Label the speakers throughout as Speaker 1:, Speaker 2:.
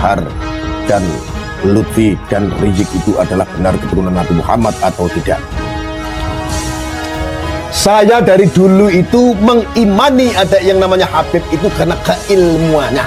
Speaker 1: Bahar dan Lutfi dan Rizik itu adalah benar keturunan Nabi Muhammad atau tidak. Saya dari dulu itu mengimani ada yang namanya Habib itu karena keilmuannya,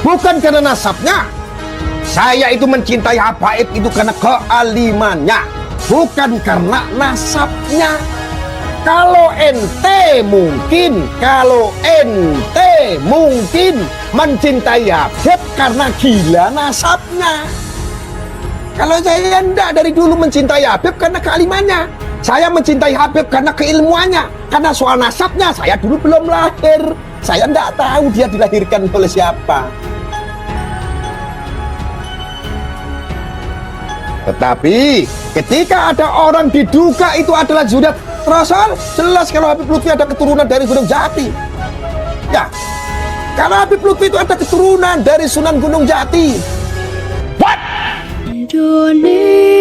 Speaker 1: bukan karena nasabnya. Saya itu mencintai Habib itu karena kealimannya, bukan karena nasabnya. Kalau ente mungkin mencintai Habib karena gila nasabnya. Kalau saya enggak, dari dulu mencintai Habib karena kealimannya. Saya mencintai Habib karena keilmuannya. Karena soal nasabnya saya dulu belum lahir. Saya enggak tahu dia dilahirkan oleh siapa. Tetapi ketika ada orang diduga itu adalah Zuriat Rasul, jelas kalau Habib Lutfi ada keturunan dari Gunung Jati. Ya, karena Habib Lutfi itu ada keturunan dari Sunan Gunung Jati. What?
Speaker 2: Indonesia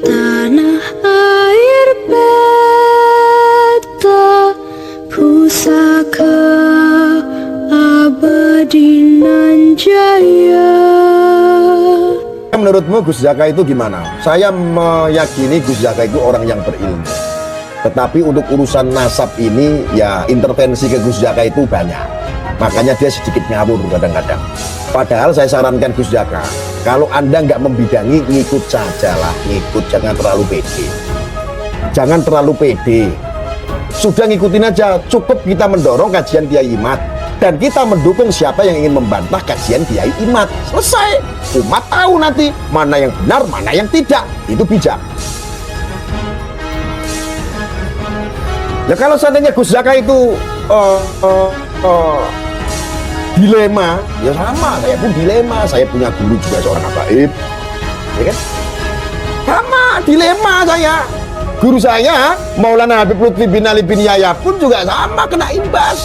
Speaker 2: tanah air beta, pusaka abadi nan jaya.
Speaker 1: Menurutmu Gus Zaka itu gimana? Saya meyakini Gus Zaka itu orang yang berilmu. Tetapi untuk urusan nasab ini, ya intervensi ke Gus Zaka itu banyak. Makanya dia sedikit ngawur kadang-kadang. Padahal saya sarankan Gus Zaka, kalau Anda nggak membidangi, ngikut sajalah, ngikut, jangan terlalu pede. Jangan terlalu pede. Sudah ngikutin aja, cukup kita mendorong kajian Kiai Imad. Dan kita mendukung siapa yang ingin membantah kajian Kiai Imad. Selesai. Umat tahu nanti mana yang benar, mana yang tidak. Itu bijak. Ya kalau seandainya Gus Zaka itu dilema, ya sama. Saya pun dilema. Saya punya guru juga seorang habaib, ya kan? Sama dilema saya. Guru saya Maulana Habib Lutfi bin Ali bin Yahya pun juga sama kena imbas.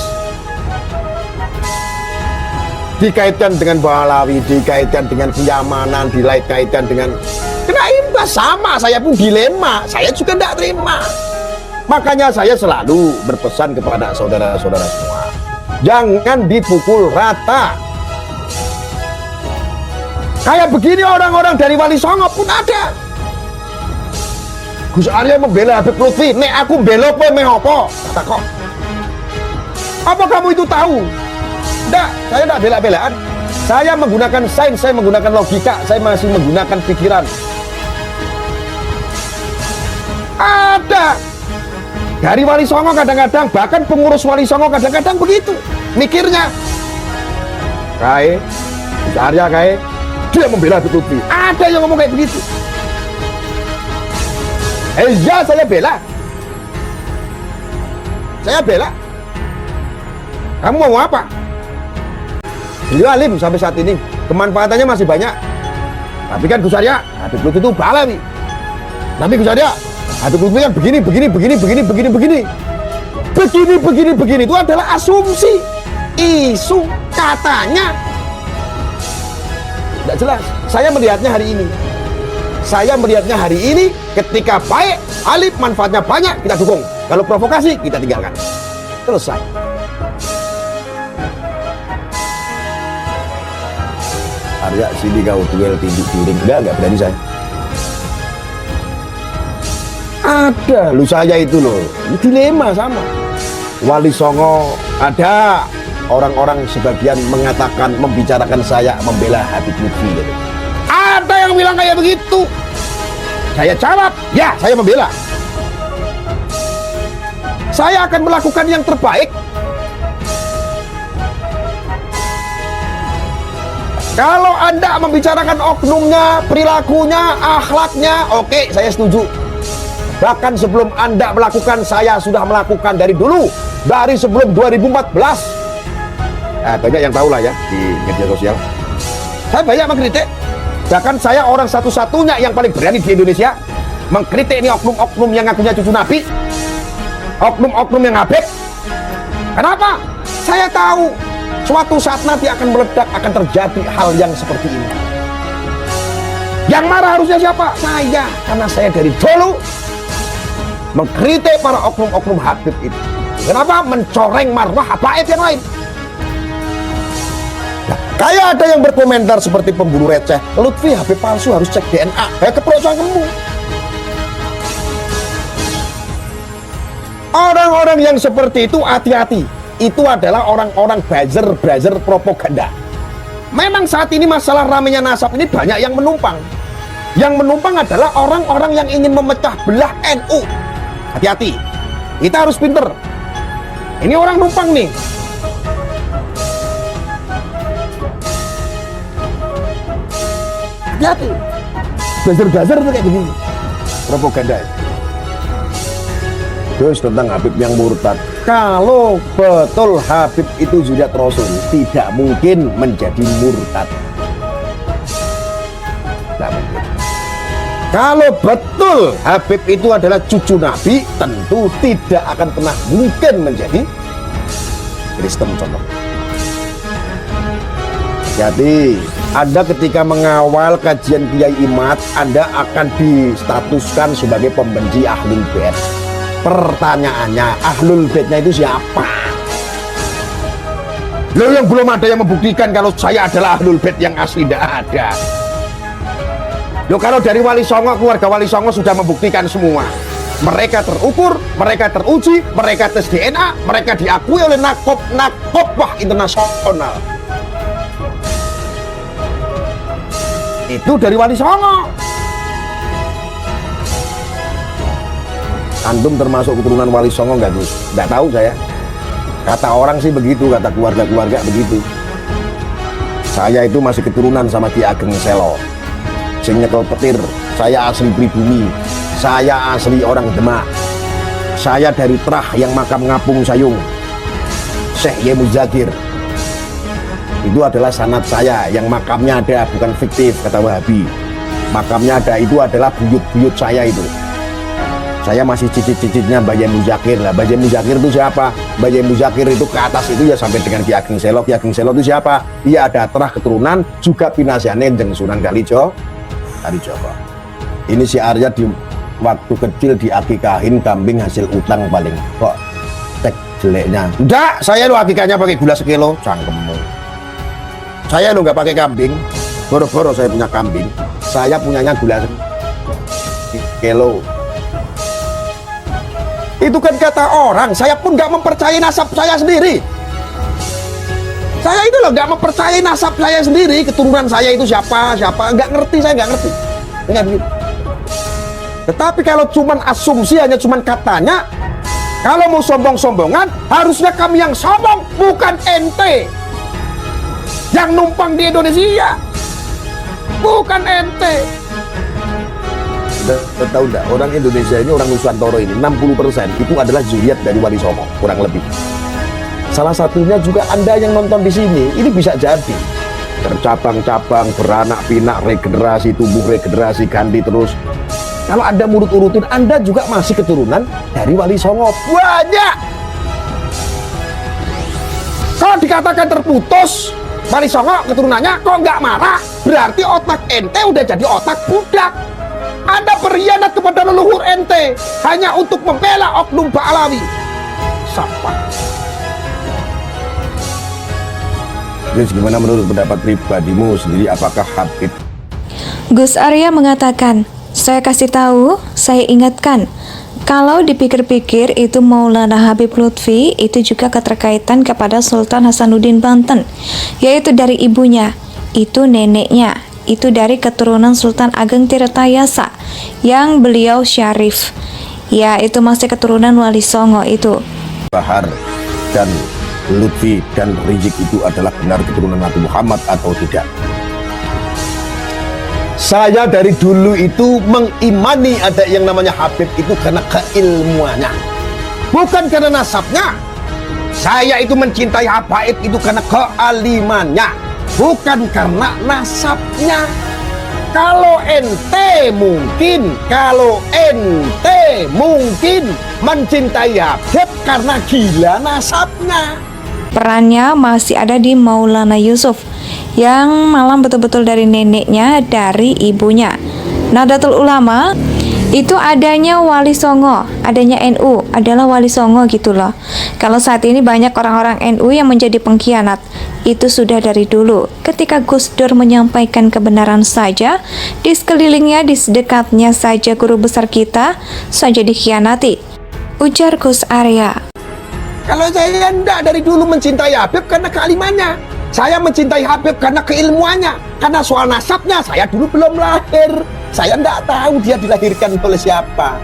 Speaker 1: Dikaitkan dengan Balawi, dikaitkan dengan kenyamanan, dikaitkan dengan kena imbas. Sama, saya pun dilema. Saya juga tidak terima. Makanya saya selalu berpesan kepada saudara-saudara semua, jangan dipukul rata. Kayak begini orang-orang dari Wali Songo pun ada. Gus Arya membela Habib Lutfi, nek aku bela kowe meh apa? Kata kok. Apa kamu itu tahu? Enggak, saya enggak bela-belaan. Saya menggunakan sains, saya menggunakan logika, saya masih menggunakan pikiran. Ada dari Wali Songo kadang-kadang, bahkan pengurus Wali Songo kadang-kadang begitu mikirnya. Kae, Gus Arya kae, dia membela Habib Lutfi. Ada yang ngomong kayak begitu. Ya saya bela. Saya bela. Kamu mau apa? Beliau alim sampai saat ini, kemanfaatannya masih banyak. Tapi kan Gus Arya, Habib Lutfi itu Balawi. Tapi Gus Arya, Habib Lutfi kan begini itu adalah asumsi, isu, katanya. Tidak jelas. Saya melihatnya hari ini. Ketika baik, alim, manfaatnya banyak, kita dukung. Kalau provokasi, kita tinggalkan. Selesai. Arya sini kau duel tinggi piring. Enggak berani saya. Ada lu saya itu loh, dilema sama Wali Songo. Ada orang-orang sebagian mengatakan, membicarakan saya membela Habib Lutfi gitu. Ada yang bilang kayak begitu. Saya jawab, ya saya membela. Saya akan melakukan yang terbaik. Kalau Anda membicarakan oknumnya, perilakunya, akhlaknya, oke, saya setuju. Bahkan sebelum Anda melakukan, saya sudah melakukan dari dulu. Dari sebelum 2014. Banyak yang tahu lah ya di media sosial. Saya banyak mengkritik. Bahkan saya orang satu-satunya yang paling berani di Indonesia mengkritik ini oknum-oknum yang ngakunya cucu Nabi. Oknum-oknum yang Habib. Kenapa? Saya tahu suatu saat nanti akan meledak, akan terjadi hal yang seperti ini. Yang marah harusnya siapa? Saya. Karena saya dari dulu mengkritik para oknum-oknum Habib itu. Kenapa? Mencoreng marwah habaib yang lain. Nah, Kayak ada yang berkomentar seperti pemburu receh, Lutfi HP palsu harus cek DNA. Keprocokan kamu. Orang-orang yang seperti itu hati-hati. Itu adalah orang-orang buzzer propaganda. Memang saat ini masalah ramenya nasab ini banyak yang menumpang. Yang menumpang adalah orang-orang yang ingin memecah belah NU. Hati-hati. Kita harus pinter. Ini orang numpang nih. Hati-hati. Buzzer itu kayak begini. Propaganda. Terus tentang Habib yang murtad. Kalau betul Habib itu zuriat Rasul, tidak mungkin menjadi murtad. Tidak mungkin. Kalau betul Habib itu adalah cucu Nabi, tentu tidak akan pernah mungkin menjadi Kristen contoh. Jadi Anda ketika mengawal kajian Kiai Imad, Anda akan distatuskan sebagai pembenci Ahlul Bait. Pertanyaannya, Ahlul Baitnya itu siapa? Loh, yang belum ada yang membuktikan kalau saya adalah Ahlul Bait yang asli, tidak ada. Loh, kalau dari Wali Songo, keluarga Wali Songo sudah membuktikan semua. Mereka terukur, mereka teruji, mereka tes DNA, mereka diakui oleh Nakobah internasional. Itu dari Wali Songo. Antum termasuk keturunan Wali Songo nggak, Gus? Nggak tahu saya. Kata orang sih begitu, kata keluarga-keluarga begitu. Saya itu masih keturunan sama Ki Ageng Selo. Sing nyekel petir. Saya asli pribumi. Saya asli orang Demak. Saya dari Trah yang makam ngapung Sayung. Syekh Ye Muzakir. Itu adalah sanad saya yang makamnya ada, bukan fiktif kata Wahabi. Makamnya ada, itu adalah buyut-buyut saya itu. Saya masih cicit-cicitnya Mbah Ye Muzakir. Lah Mbah Ye Muzakir itu siapa? Mbah Ye Muzakir itu ke atas itu ya sampai dengan Ki Ageng Selo. Ki Ageng Selo itu siapa? Dia ada terah keturunan juga pinasiane jeung Sunan Kalijogo. Ini si Arya di waktu kecil diakikahin kambing hasil utang paling. Kok tek jeleknya? Enggak, saya lo akikahnya pakai gula sekilo, cangkemmu. Saya lo nggak pakai kambing. Boro-boro saya punya kambing. Saya punyanya gula sekilo. Itu kan kata orang, saya pun nggak mempercayai nasab saya sendiri. Saya itu loh nggak mempercayai nasab saya sendiri, keturunan saya itu siapa, nggak ngerti, saya nggak ngerti. Enggak begitu. Tetapi kalau cuman asumsi, hanya cuman katanya, kalau mau sombong-sombongan, harusnya kami yang sombong, bukan ente yang numpang di Indonesia, bukan ente. Udah tahu enggak, orang Indonesia ini, orang Nusantara ini 60% itu adalah zuriat dari Wali Songo, kurang lebih. Salah satunya juga Anda yang nonton di sini, ini bisa jadi bercabang-cabang, beranak pinak, regenerasi tubuh, regenerasi ganti terus. Kalau Anda urut-urutin, Anda juga masih keturunan dari Wali Songo. Banyak. Kalau dikatakan terputus Wali Songo keturunannya, kok nggak marah? Berarti otak ente udah jadi otak budak. Anda berkhianat kepada leluhur ente hanya untuk membela oknum Ba'alawi. Siapa? Terus gimana menurut pendapat pribadimu sendiri, apakah Habib?
Speaker 3: Gus Arya mengatakan, saya kasih tahu, saya ingatkan, kalau dipikir-pikir itu Maulana Habib Lutfi itu juga keterkaitan kepada Sultan Hasanuddin Banten, yaitu dari ibunya, itu neneknya, itu dari keturunan Sultan Ageng Tirtayasa yang beliau syarif, ya itu masih keturunan Wali Songo itu.
Speaker 1: Bahar dan Lutfi dan Rizik itu adalah benar keturunan Nabi Muhammad atau tidak? Saya dari dulu itu mengimani ada yang namanya Habib itu karena keilmuannya, bukan karena nasabnya. Saya itu mencintai Habib itu karena kealimannya, bukan karena nasabnya. Kalau ente mungkin mencintai Habib karena gila nasabnya.
Speaker 3: Perannya masih ada di Maulana Yusuf yang malam betul-betul dari neneknya, dari ibunya. Nahdlatul Ulama itu adanya Wali Songo, adanya NU adalah Wali Songo gitu loh. Kalau saat ini banyak orang-orang NU yang menjadi pengkhianat, itu sudah dari dulu. Ketika Gus Dur menyampaikan kebenaran saja, di sekelilingnya, di sedekatnya saja guru besar kita saja dikhianati. Ujar Gus Arya.
Speaker 1: Kalau saya enggak dari dulu mencintai Habib karena kealimannya. Saya mencintai Habib karena keilmuannya. Karena soal nasabnya saya dulu belum lahir. Saya enggak tahu dia dilahirkan oleh siapa.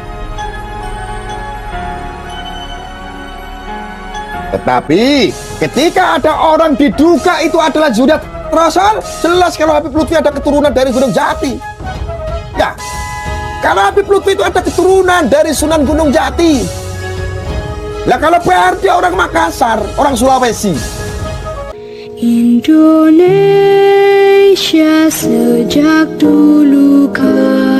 Speaker 1: Tetapi ketika ada orang diduga itu adalah zuriat Rasul, jelas kalau Habib Lutfi ada keturunan dari Gunung Jati. Ya, kalau Habib Lutfi itu ada keturunan dari Sunan Gunung Jati. Lah kalau PR dia orang Makassar, orang Sulawesi.
Speaker 2: Indonesia sejak dulu kala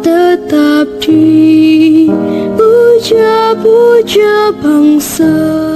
Speaker 2: tetap dipuja-puja bangsa.